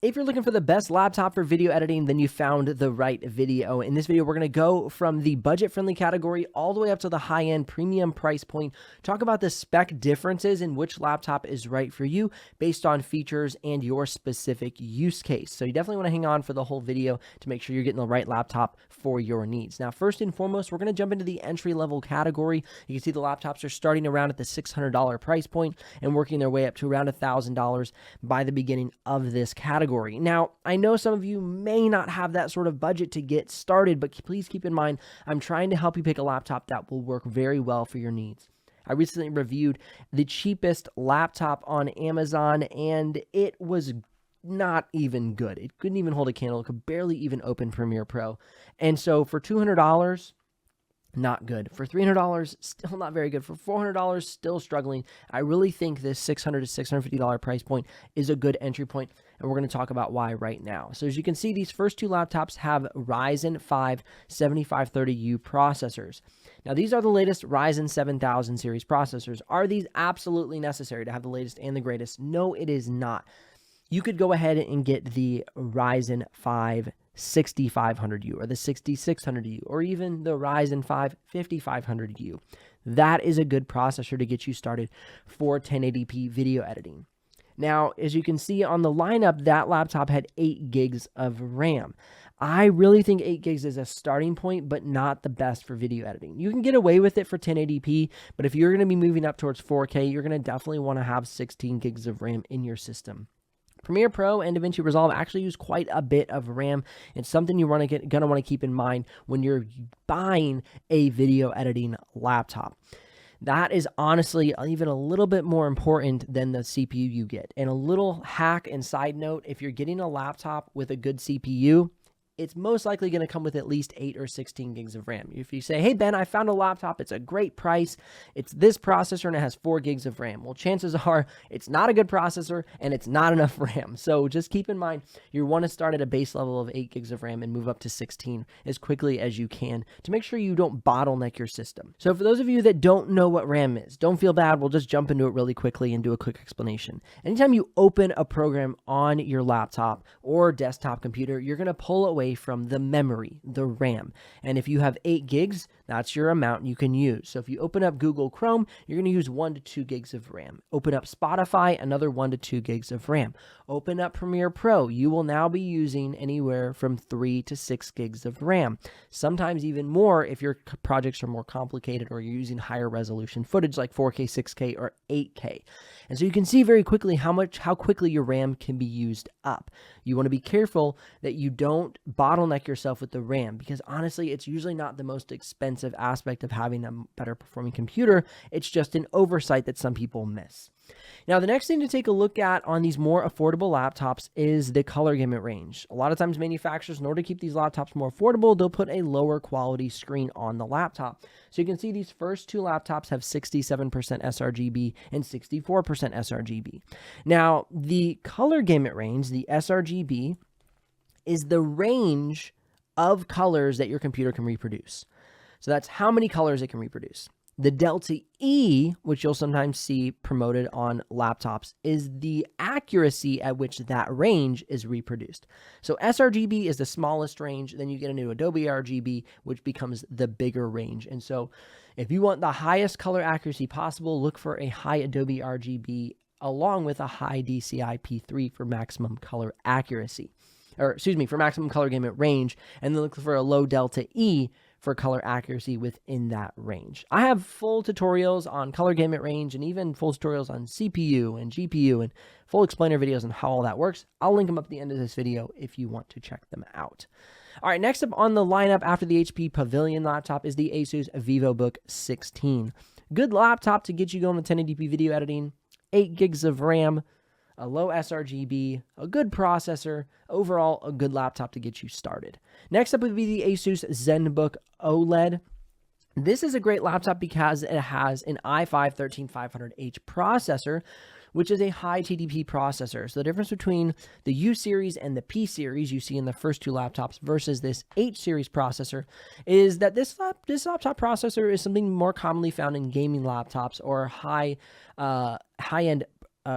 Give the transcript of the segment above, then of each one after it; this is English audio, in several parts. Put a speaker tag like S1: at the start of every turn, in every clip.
S1: If you're looking for the best laptop for video editing, then you found the right video. In this video, we're going to go from the budget-friendly category all the way up to the high-end premium price point, talk about the spec differences in which laptop is right for you based on features and your specific use case. So you definitely want to hang on for the whole video to make sure you're getting the right laptop for your needs. Now, first and foremost, we're going to jump into the entry-level category. You can see the laptops are starting around at the $600 price point and working their way up to around $1,000 by the beginning of this category. Now, I know some of you may not have that sort of budget to get started, but please keep in mind, I'm trying to help you pick a laptop that will work very well for your needs. I recently reviewed the cheapest laptop on Amazon, and it was not even good. It couldn't even hold a candle. It could barely even open Premiere Pro. And so for $200, not good. For $300, still not very good. For $400, still struggling. I really think this $600 to $650 price point is a good entry point, and we're going to talk about why right now. So as you can see, these first two laptops have Ryzen 5 7530U processors. Now, these are the latest Ryzen 7000 series processors. Are these absolutely necessary to have the latest and the greatest? No, it is not. You could go ahead and get the Ryzen 5 6500U or the 6600U or even the Ryzen 5 5500U. That is a good processor to get you started for 1080p video editing. Now, as you can see on the lineup, that laptop had 8 gigs of RAM. I really think 8 gigs is a starting point, but not the best for video editing. You can get away with it for 1080p, but if you're going to be moving up towards 4K, you're going to definitely want to have 16 gigs of RAM in your system. Premiere Pro and DaVinci Resolve actually use quite a bit of RAM. It's something you're going to want to keep in mind when you're buying a video editing laptop. That is honestly even a little bit more important than the CPU you get. And a little hack and side note, if you're getting a laptop with a good CPU, it's most likely going to come with at least 8 or 16 gigs of RAM. If you say, hey, Ben, I found a laptop, it's a great price, it's this processor, and it has 4 gigs of RAM. Well, chances are it's not a good processor, and it's not enough RAM. So just keep in mind, you want to start at a base level of 8 gigs of RAM and move up to 16 as quickly as you can to make sure you don't bottleneck your system. So for those of you that don't know what RAM is, don't feel bad. We'll just jump into it really quickly and do a quick explanation. Anytime you open a program on your laptop or desktop computer, you're going to pull away from the memory, the RAM. And if you have 8 gigs, that's your amount you can use. So if you open up Google Chrome, you're going to use 1 to 2 gigs of RAM. Open up Spotify, another 1 to 2 gigs of RAM. Open up Premiere Pro, you will now be using anywhere from 3 to 6 gigs of RAM. Sometimes even more if your projects are more complicated or you're using higher resolution footage like 4K, 6K, or 8K. And so you can see very quickly how quickly your RAM can be used up. You want to be careful that you don't bottleneck yourself with the RAM, because honestly, it's usually not the most expensive aspect of having a better performing computer. It's just an oversight that some people miss. Now, the next thing to take a look at on these more affordable laptops is the color gamut range. A lot of times manufacturers, in order to keep these laptops more affordable, they'll put a lower quality screen on the laptop. So you can see these first two laptops have 67% sRGB and 64% sRGB. Now, the color gamut range, the sRGB, is the range of colors that your computer can reproduce. So that's how many colors it can reproduce. The Delta E, which you'll sometimes see promoted on laptops, is the accuracy at which that range is reproduced. So sRGB is the smallest range, then you get into Adobe RGB, which becomes the bigger range. And so if you want the highest color accuracy possible, look for a high Adobe RGB along with a high DCI P3 for maximum color accuracy. Or excuse me, for maximum color gamut range, and then look for a low Delta E for color accuracy within that range. I have full tutorials on color gamut range and even full tutorials on CPU and GPU and full explainer videos on how all that works. I'll link them up at the end of this video if you want to check them out. All right, next up on the lineup after the HP Pavilion laptop is the Asus VivoBook 16. Good laptop to get you going with 1080p video editing, 8 gigs of RAM, a low sRGB, a good processor, overall a good laptop to get you started. Next up would be the Asus ZenBook OLED. This is a great laptop because it has an i5-13500H processor, which is a high TDP processor. So the difference between the U series and the P series you see in the first two laptops versus this H series processor is that this laptop processor is something more commonly found in gaming laptops or high-end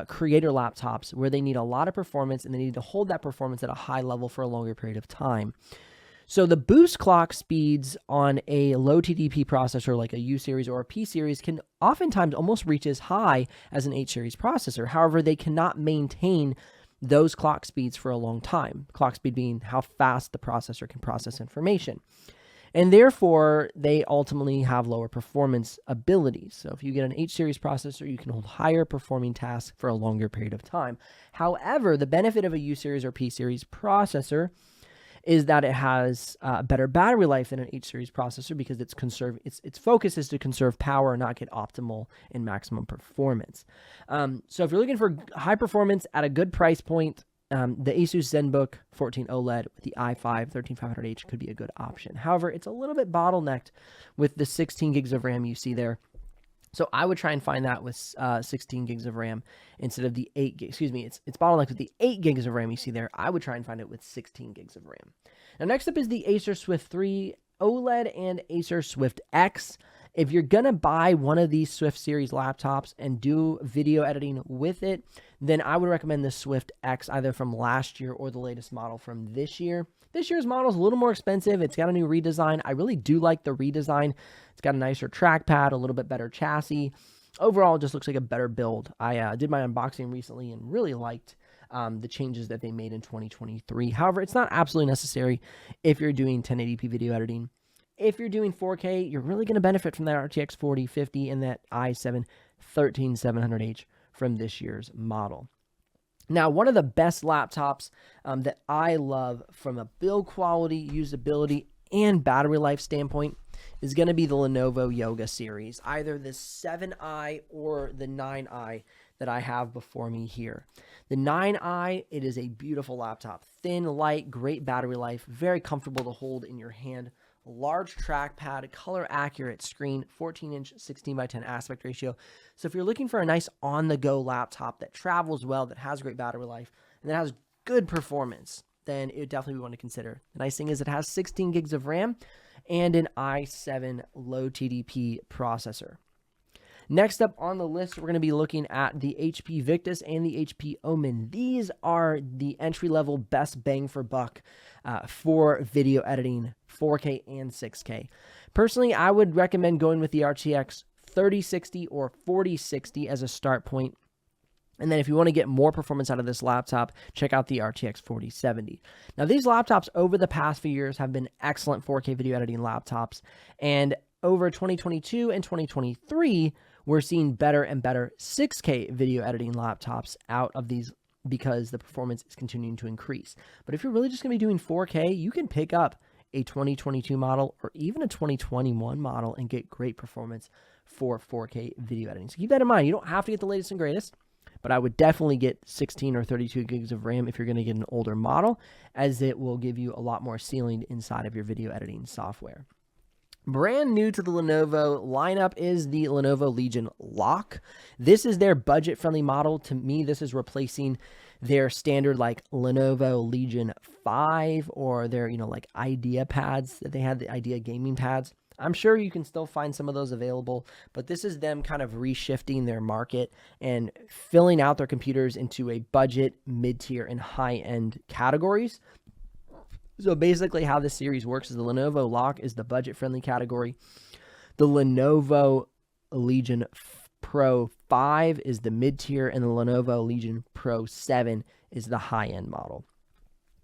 S1: creator laptops where they need a lot of performance and they need to hold that performance at a high level for a longer period of time. So the boost clock speeds on a low TDP processor like a U series or a P series can oftentimes almost reach as high as an H series processor. However, they cannot maintain those clock speeds for a long time. Clock speed being how fast the processor can process information. And therefore, they ultimately have lower performance abilities. So if you get an H series processor, you can hold higher performing tasks for a longer period of time. However, the benefit of a U series or P series processor is that it has better battery life than an H series processor because its focus is to conserve power, not get optimal and maximum performance. So if you're looking for high performance at a good price point, the Asus ZenBook 14 OLED with the i5 13500H could be a good option. However, it's a little bit bottlenecked with the 16 gigs of RAM you see there. So I would try and find that with 16 gigs of RAM instead of the 8 gigs. Excuse me, it's bottlenecked with the 8 gigs of RAM you see there. I would try and find it with 16 gigs of RAM. Now next up is the Acer Swift 3 OLED and Acer Swift X. If you're going to buy one of these Swift series laptops and do video editing with it, then I would recommend the Swift X either from last year or the latest model from this year. This year's model is a little more expensive. It's got a new redesign. I really do like the redesign. It's got a nicer trackpad, a little bit better chassis. Overall, it just looks like a better build. I did my unboxing recently and really liked the changes that they made in 2023. However, it's not absolutely necessary if you're doing 1080p video editing. If you're doing 4K, you're really going to benefit from that RTX 4050 and that i7 13700H from this year's model. Now, one of the best laptops that I love from a build quality, usability, and battery life standpoint is going to be the Lenovo Yoga series, either the 7i or the 9i that I have before me here. The 9i, it is a beautiful laptop, thin, light, great battery life, very comfortable to hold in your hand. Large trackpad, color accurate screen, 14-inch 16:10 aspect ratio. So if you're looking for a nice on-the-go laptop that travels well, that has great battery life, and that has good performance, then it would definitely be one to consider. The nice thing is it has 16 gigs of RAM and an i7 low TDP processor. Next up on the list, we're going to be looking at the HP Victus and the HP Omen. These are the entry-level best bang for buck for video editing, 4K and 6K. Personally, I would recommend going with the RTX 3060 or 4060 as a start point. And then if you want to get more performance out of this laptop, check out the RTX 4070. Now, these laptops over the past few years have been excellent 4K video editing laptops. And over 2022 and 2023, we're seeing better and better 6K video editing laptops out of these because the performance is continuing to increase. But if you're really just going to be doing 4K, you can pick up a 2022 model or even a 2021 model and get great performance for 4K video editing. So keep that in mind. You don't have to get the latest and greatest, but I would definitely get 16 or 32 gigs of RAM if you're going to get an older model, as it will give you a lot more ceiling inside of your video editing software. Brand new to the Lenovo lineup is the Lenovo Legion Lock. This is their budget-friendly model. To me, this is replacing their standard like Lenovo Legion 5 or their, like Idea pads that they had, the Idea gaming pads. I'm sure you can still find some of those available, but this is them kind of reshifting their market and filling out their computers into a budget, mid-tier, and high-end categories. So basically how this series works is the Lenovo Lock is the budget-friendly category. The Lenovo Legion Pro 5 is the mid-tier, and the Lenovo Legion Pro 7 is the high-end model.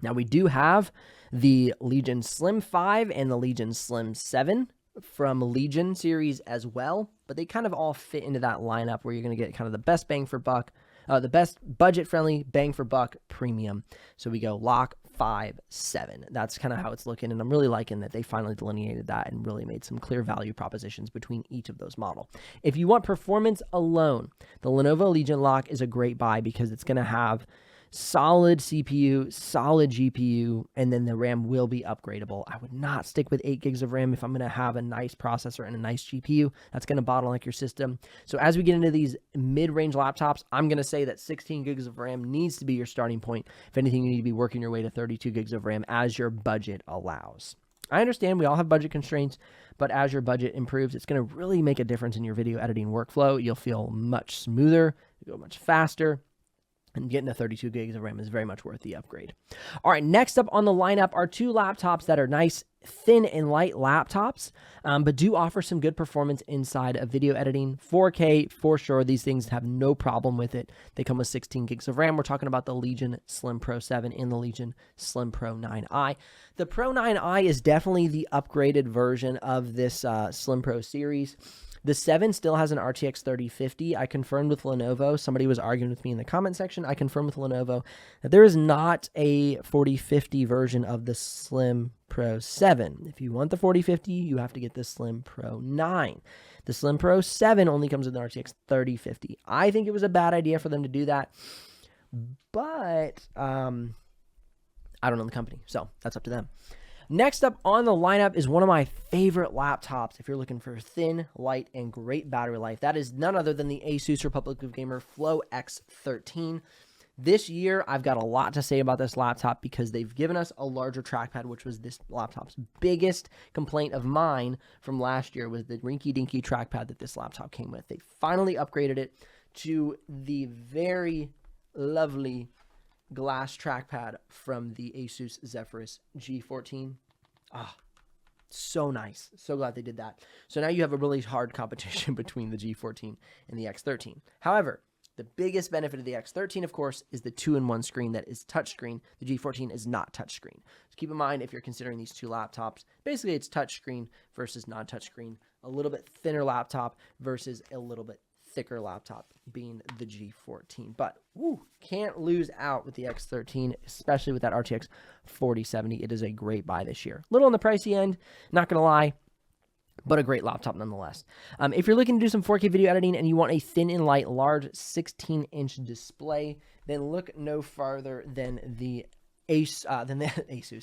S1: Now, we do have the Legion Slim 5 and the Legion Slim 7 from Legion series as well, but they kind of all fit into that lineup where you're going to get kind of the best bang for buck, the best budget-friendly bang for buck premium. So we go Lock 5, 7. That's kind of how it's looking, and I'm really liking that they finally delineated that and really made some clear value propositions between each of those models. If you want performance alone, the Lenovo Legion Lock is a great buy because it's going to have solid CPU, solid GPU, and then the RAM will be upgradable. I would not stick with 8 gigs of RAM if I'm going to have a nice processor and a nice GPU. That's going to bottleneck your system. So as we get into these mid-range laptops, I'm going to say that 16 gigs of RAM needs to be your starting point. If anything, you need to be working your way to 32 gigs of RAM as your budget allows. I understand we all have budget constraints, but as your budget improves, it's going to really make a difference in your video editing workflow. You'll feel much smoother, go much faster. And getting to 32 gigs of RAM is very much worth the upgrade. All right, next up on the lineup are two laptops that are nice, thin and light laptops, but do offer some good performance inside of video editing. 4K, for sure. These things have no problem with it. They come with 16 gigs of RAM. We're talking about the Legion Slim Pro 7 and the Legion Slim Pro 9i. The Pro 9i is definitely the upgraded version of this Slim Pro series. The 7 still has an RTX 3050. I confirmed with Lenovo. Somebody was arguing with me in the comment section. I confirmed with Lenovo that there is not a 4050 version of the Slim Pro 7. If you want the 4050, you have to get the Slim Pro 9. The Slim Pro 7 only comes with an RTX 3050. I think it was a bad idea for them to do that, but I don't know the company, so that's up to them. Next up on the lineup is one of my favorite laptops if you're looking for thin, light, and great battery life. That is none other than the Asus Republic of Gamer Flow X13. This year, I've got a lot to say about this laptop because they've given us a larger trackpad, which was this laptop's biggest complaint of mine from last year, was the rinky-dinky trackpad that this laptop came with. They finally upgraded it to the very lovely glass trackpad from the Asus Zephyrus G14. So nice. So glad they did that. So now you have a really hard competition between the G14 and the X13. However, the biggest benefit of the X13, of course, is the 2-in-1 screen that is touchscreen. The G14 is not touchscreen. So keep in mind, if you're considering these two laptops, basically it's touchscreen versus non-touchscreen. A little bit thinner laptop versus a little bit thicker laptop being the G14. But can't lose out with the X13, especially with that RTX 4070. It is a great buy this year. Little on the pricey end, not going to lie, but a great laptop nonetheless. If you're looking to do some 4K video editing and you want a thin and light, large 16-inch display, then look no farther than the Asus,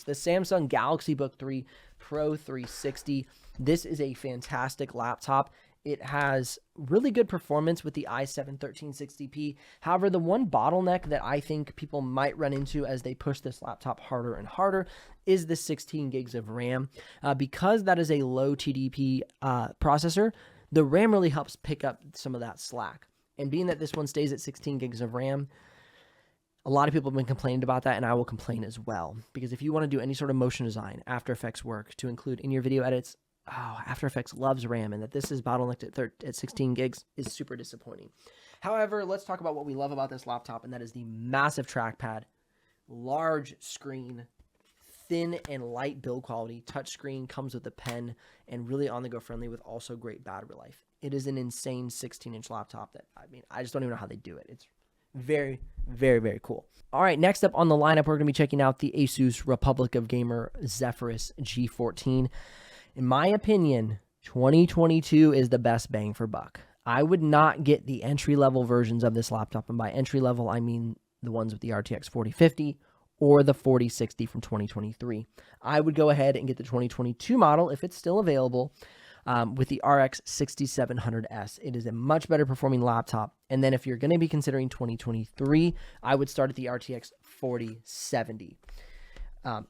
S1: the Samsung Galaxy Book 3 Pro 360. This is a fantastic laptop. It has really good performance with the i7 1360p. However, the one bottleneck that I think people might run into as they push this laptop harder and harder is the 16 gigs of RAM. Because that is a low TDP processor, the RAM really helps pick up some of that slack. And being that this one stays at 16 gigs of RAM, a lot of people have been complaining about that, and I will complain as well. Because if you want to do any sort of motion design, After Effects work to include in your video edits, After Effects loves RAM, and that this is bottlenecked at 16 gigs is super disappointing. However, let's talk about what we love about this laptop, and that is the massive trackpad, large screen, thin and light build quality, touchscreen, comes with a pen, and really on-the-go friendly with also great battery life. It is an insane 16-inch laptop that, I just don't even know how they do it. It's very, very, very cool. All right, next up on the lineup, we're going to be checking out the Asus Republic of Gamer Zephyrus G14. In my opinion, 2022 is the best bang for buck. I would not get the entry-level versions of this laptop, and by entry-level, I mean the ones with the RTX 4050 or the 4060 from 2023. I would go ahead and get the 2022 model, if it's still available, with the RX 6700S. It is a much better performing laptop. And then if you're going to be considering 2023, I would start at the RTX 4070.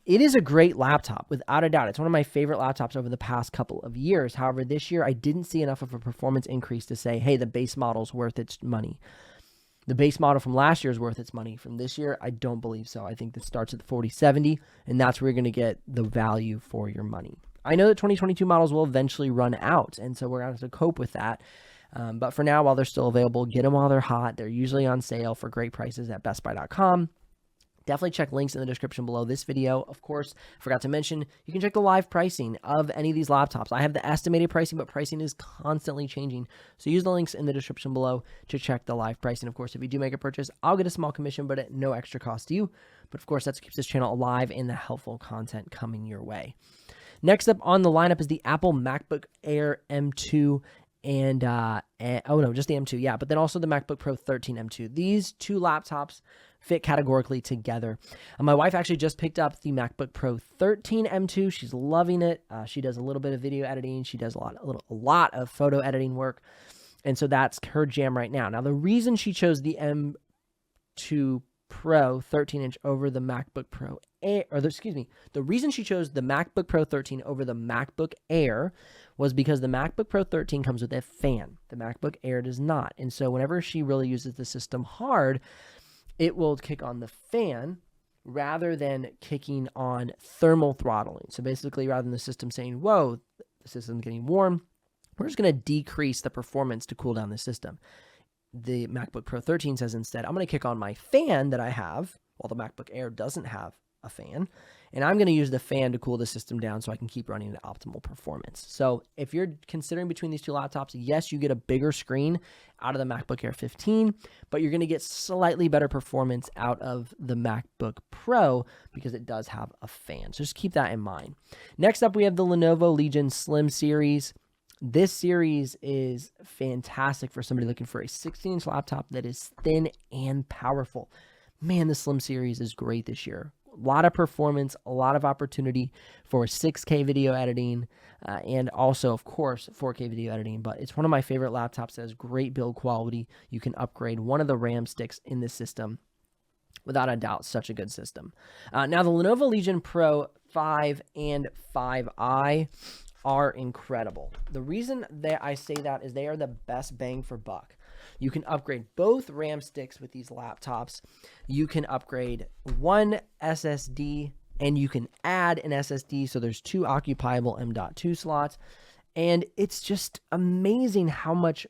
S1: It is a great laptop, without a doubt. It's one of my favorite laptops over the past couple of years. However, this year I didn't see enough of a performance increase to say, hey, the base model's worth its money. The base model from last year is worth its money. From this year, I don't believe so. I think this starts at the 4070, and that's where you're going to get the value for your money. I know that 2022 models will eventually run out, and so we're going to have to cope with that. But for now, while they're still available, get them while they're hot. They're usually on sale for great prices at bestbuy.com. Definitely check links in the description below this video. Of course, forgot to mention, you can check the live pricing of any of these laptops. I have the estimated pricing, but pricing is constantly changing. So use the links in the description below to check the live pricing. Of course, if you do make a purchase, I'll get a small commission, but at no extra cost to you. But of course, that keeps this channel alive and the helpful content coming your way. Next up on the lineup is the Apple MacBook Air M2 just the M2, yeah, but then also the MacBook Pro 13 M2. These two laptops fit categorically together. My wife actually just picked up the MacBook Pro 13 M2. She's loving it. She does a little bit of video editing. She does a lot of photo editing work, and so that's her jam right now. Now, the reason she chose the M2 Pro 13-inch over the MacBook Pro Air, the reason she chose the MacBook Pro 13 over the MacBook Air was because the MacBook Pro 13 comes with a fan. The MacBook Air does not. And so whenever she really uses the system hard, it will kick on the fan rather than kicking on thermal throttling. So basically, rather than the system saying, whoa, the system's getting warm, we're just going to decrease the performance to cool down the system. The MacBook Pro 13 says instead, I'm going to kick on my fan that I have, while the MacBook Air doesn't have a fan, and I'm going to use the fan to cool the system down so I can keep running at optimal performance. So if you're considering between these two laptops, yes, you get a bigger screen out of the MacBook Air 15, but you're going to get slightly better performance out of the MacBook Pro because it does have a fan. So just keep that in mind. Next up, we have the Lenovo Legion Slim series. This series is fantastic for somebody looking for a 16-inch laptop that is thin and powerful. Man, the Slim series is great this year. A lot of performance, a lot of opportunity for 6K video editing, and also, of course, 4K video editing. But it's one of my favorite laptops that has great build quality. You can upgrade one of the RAM sticks in this system. Without a doubt, such a good system. Now, the Lenovo Legion Pro 5 and 5i are incredible. The reason that I say that is they are the best bang for buck. You can upgrade both RAM sticks with these laptops. You can upgrade one SSD and you can add an SSD. So there's two occupiable M.2 slots. And it's just amazing how much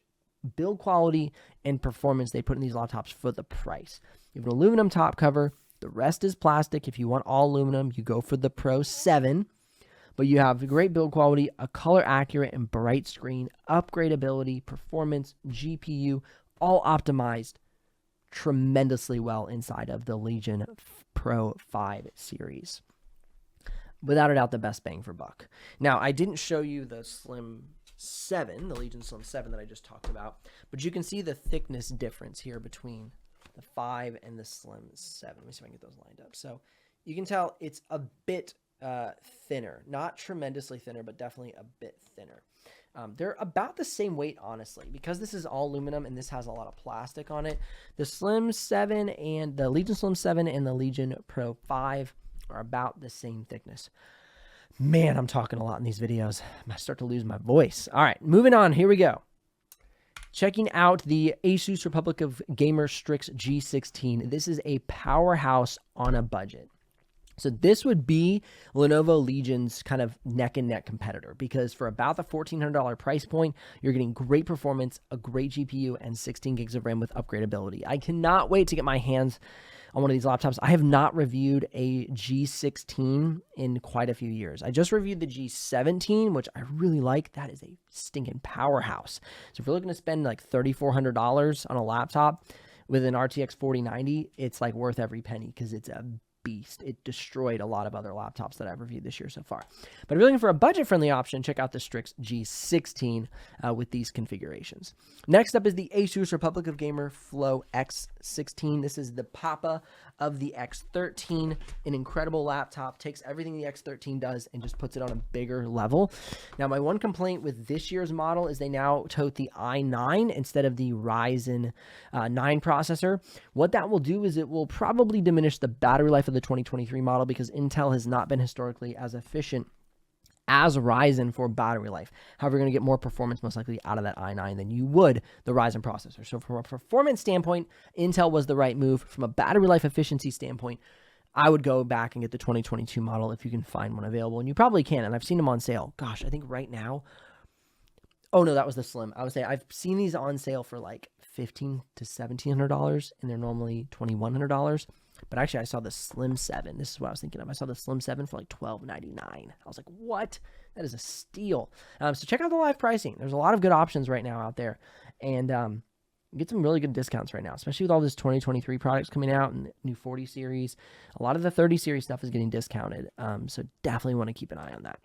S1: build quality and performance they put in these laptops for the price. You have an aluminum top cover. The rest is plastic. If you want all aluminum, you go for the Pro 7. But you have great build quality, a color accurate and bright screen, upgradability, performance, GPU, all optimized tremendously well inside of the Legion Pro 5 series. Without a doubt, the best bang for buck. Now, I didn't show you the Slim 7, the Legion Slim 7 that I just talked about, but you can see the thickness difference here between the 5 and the Slim 7. Let me see if I can get those lined up. So you can tell it's a bit thinner, not tremendously thinner, but definitely a bit thinner. They're about the same weight, honestly, because this is all aluminum and this has a lot of plastic on it. The Slim 7 and the Legion Slim 7 and the Legion Pro 5 are about the same thickness. Man, I'm talking a lot in these videos. I might start to lose my voice. All right, moving on. Here we go. Checking out the Asus Republic of Gamers Strix G16. This is a powerhouse on a budget. So this would be Lenovo Legion's kind of neck and neck competitor because for about the $1,400 price point, you're getting great performance, a great GPU, and 16 gigs of RAM with upgradability. I cannot wait to get my hands on one of these laptops. I have not reviewed a G16 in quite a few years. I just reviewed the G17, which I really like. That is a stinking powerhouse. So if you're looking to spend like $3,400 on a laptop with an RTX 4090, it's like worth every penny because it's a beast. It destroyed a lot of other laptops that I've reviewed this year so far. But if you're looking for a budget-friendly option, check out the Strix G16 with these configurations. Next up is the Asus Republic of Gamer Flow X16. This is the papa of the X13, an incredible laptop, takes everything the X13 does and just puts it on a bigger level. Now, my one complaint with this year's model is they now tote the i9 instead of the Ryzen 9 processor. What that will do is it will probably diminish the battery life of the 2023 model because Intel has not been historically as efficient as Ryzen for battery life. However, you're going to get more performance most likely out of that i9 than you would the Ryzen processor. So from a performance standpoint, Intel was the right move. From a battery life efficiency standpoint, I would go back and get the 2022 model if you can find one available. And you probably can, and I've seen them on sale. Gosh, I think right now, oh no, that was the Slim. I would say I've seen these on sale for like $1,500 to $1,700, and they're normally $2,100. But actually, I saw the Slim 7. This is what I was thinking of. I saw the Slim 7 for like $1,299. I was like, what? That is a steal. So check out the live pricing. There's a lot of good options right now out there. And get some really good discounts right now, especially with all this 2023 products coming out and the new 40 series. A lot of the 30 series stuff is getting discounted. So definitely want to keep an eye on that.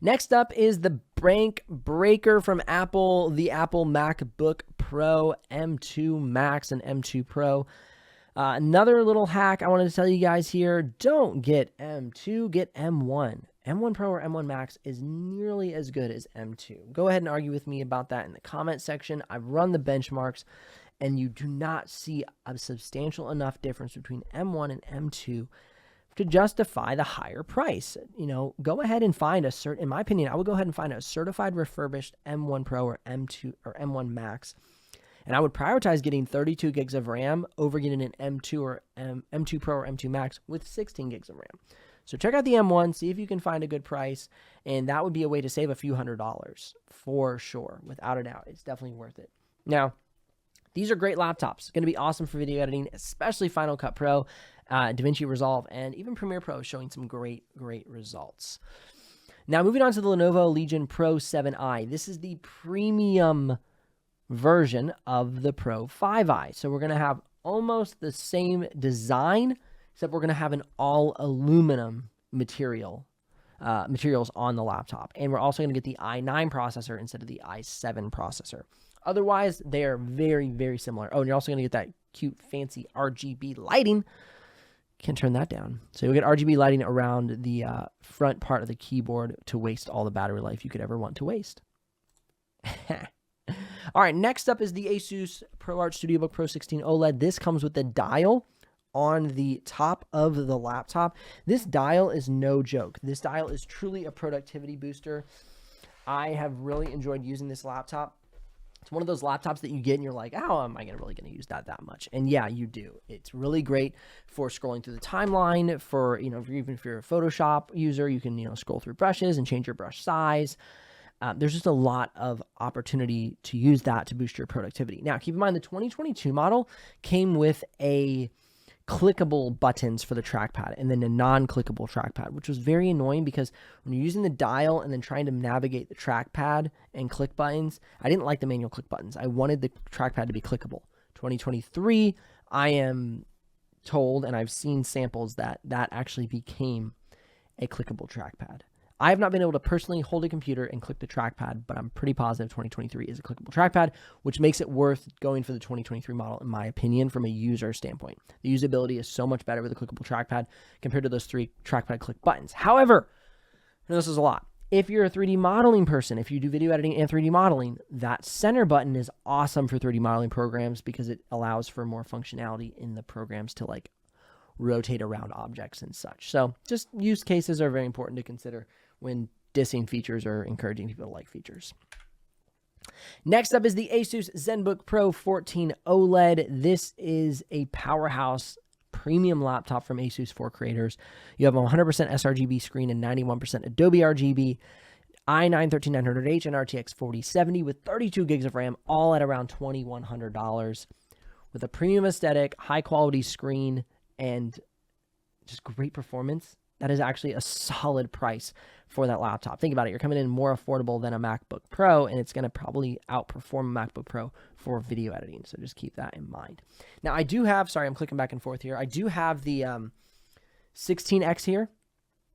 S1: Next up is the bank breaker from Apple, the Apple MacBook Pro M2 Max and M2 Pro. Another little hack I wanted to tell you guys here, don't get M2, get M1. M1 Pro or M1 Max is nearly as good as M2. Go ahead and argue with me about that in the comment section. I've run the benchmarks, and you do not see a substantial enough difference between M1 and M2 to justify the higher price. Go ahead and find in my opinion, I would go ahead and find a certified refurbished M1 Pro or M2 or M1 Max. And I would prioritize getting 32 gigs of RAM over getting an M2 or M2 Pro or M2 Max with 16 gigs of RAM. So check out the M1, see if you can find a good price, and that would be a way to save a few $100s for sure, without a doubt. It's definitely worth it. Now, these are great laptops. Going to be awesome for video editing, especially Final Cut Pro, DaVinci Resolve, and even Premiere Pro showing some great results. Now, moving on to the Lenovo Legion Pro 7i. This is the premium version of the Pro 5i. So we're going to have almost the same design, except we're going to have an all aluminum materials on the laptop. And we're also going to get the i9 processor instead of the i7 processor. Otherwise, they are very similar. Oh, and you're also going to get that cute, fancy RGB lighting. Can't turn that down. So you'll get RGB lighting around the front part of the keyboard to waste all the battery life you could ever want to waste. All right, next up is the Asus ProArt StudioBook Pro 16 OLED. This comes with the dial on the top of the laptop. This dial is no joke. This dial is truly a productivity booster. I have really enjoyed using this laptop. It's one of those laptops that you get and you're like, how am I really going to use that much? And yeah, you do. It's really great for scrolling through the timeline. For, even if you're a Photoshop user, you can, scroll through brushes and change your brush size. There's just a lot of opportunity to use that to boost your productivity. Now, keep in mind the 2022 model came with a clickable buttons for the trackpad and then a non-clickable trackpad, which was very annoying because when you're using the dial and then trying to navigate the trackpad and click buttons, I didn't like the manual click buttons. I wanted the trackpad to be clickable. 2023, I am told, and I've seen samples that actually became a clickable trackpad. I have not been able to personally hold a computer and click the trackpad, but I'm pretty positive 2023 is a clickable trackpad, which makes it worth going for the 2023 model, in my opinion, from a user standpoint. The usability is so much better with a clickable trackpad compared to those 3 trackpad click buttons. However, and this is a lot, if you're a 3D modeling person, if you do video editing and 3D modeling, that center button is awesome for 3D modeling programs because it allows for more functionality in the programs to rotate around objects and such. So just use cases are very important to consider when dissing features or encouraging people to like features. Next up is the Asus ZenBook Pro 14 OLED. This is a powerhouse premium laptop from Asus for creators. You have a 100% sRGB screen and 91% Adobe RGB, i9-13900H and RTX 4070 with 32 gigs of RAM, all at around $2,100, with a premium aesthetic, high quality screen, and just great performance. That is actually a solid price for that laptop. Think about it. You're coming in more affordable than a MacBook Pro, and it's going to probably outperform a MacBook Pro for video editing. So just keep that in mind. Now, I do have, sorry, I'm clicking back and forth here. I do have the 16X here.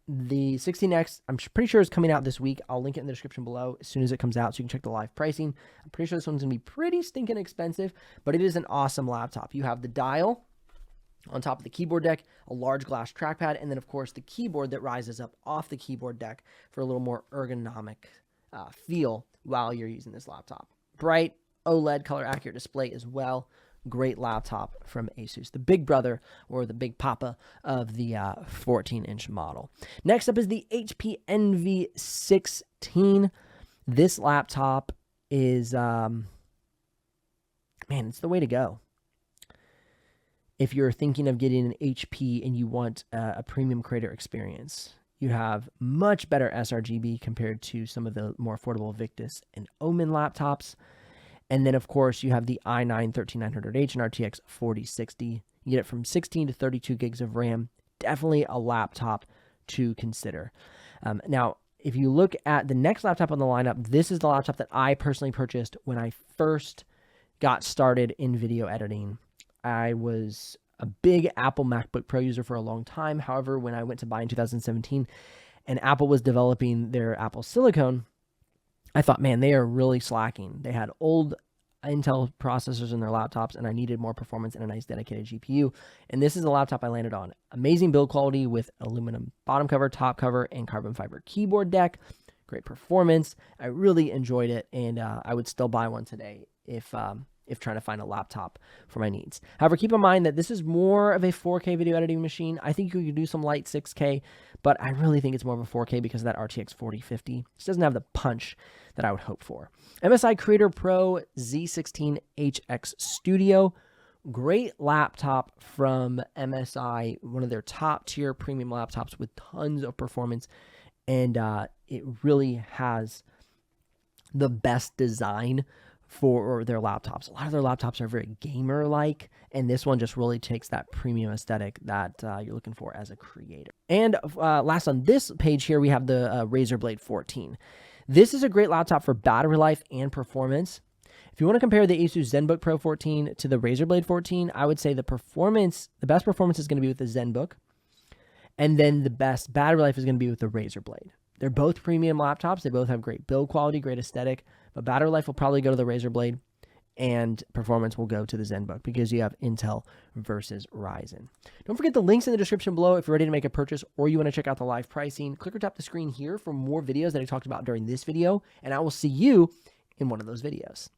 S1: The 16X, I'm pretty sure is coming out this week. I'll link it in the description below as soon as it comes out so you can check the live pricing. I'm pretty sure this one's going to be pretty stinking expensive, but it is an awesome laptop. You have the dial on top of the keyboard deck, a large glass trackpad, and then, of course, the keyboard that rises up off the keyboard deck for a little more ergonomic feel while you're using this laptop. Bright OLED color accurate display as well. Great laptop from Asus, the big brother or the big papa of the 14-inch model. Next up is the HP Envy 16. This laptop is, man, it's the way to go. If you're thinking of getting an HP and you want a premium creator experience, you have much better sRGB compared to some of the more affordable Victus and Omen laptops. And then, of course, you have the i9-13900H and RTX 4060. You get it from 16 to 32 gigs of RAM. Definitely a laptop to consider. Now, if you look at the next laptop on the lineup, this is the laptop that I personally purchased when I first got started in video editing. I was a big Apple MacBook Pro user for a long time. However, when I went to buy in 2017 and Apple was developing their Apple Silicon, I thought, man, they are really slacking. They had old Intel processors in their laptops, and I needed more performance and a nice dedicated GPU. And this is the laptop I landed on. Amazing build quality with aluminum bottom cover, top cover, and carbon fiber keyboard deck. Great performance. I really enjoyed it, and I would still buy one today if if trying to find a laptop for my needs. However, keep in mind that this is more of a 4K video editing machine. I think you could do some light 6K, but I really think it's more of a 4K because of that RTX 4050. It just doesn't have the punch that I would hope for. MSI Creator Pro Z16HX Studio. Great laptop from MSI, one of their top tier premium laptops with tons of performance, and it really has the best design for their laptops. A lot of their laptops are very gamer-like, and this one just really takes that premium aesthetic that you're looking for as a creator. And last on this page here, we have the Razer Blade 14. This is a great laptop for battery life and performance. If you want to compare the Asus ZenBook Pro 14 to the Razer Blade 14, I would say the best performance is going to be with the ZenBook, and then the best battery life is going to be with the Razer Blade. They're both premium laptops. They both have great build quality, great aesthetic, but battery life will probably go to the Razer Blade, and performance will go to the ZenBook because you have Intel versus Ryzen. Don't forget the links in the description below if you're ready to make a purchase or you want to check out the live pricing. Click or tap the screen here for more videos that I talked about during this video, and I will see you in one of those videos.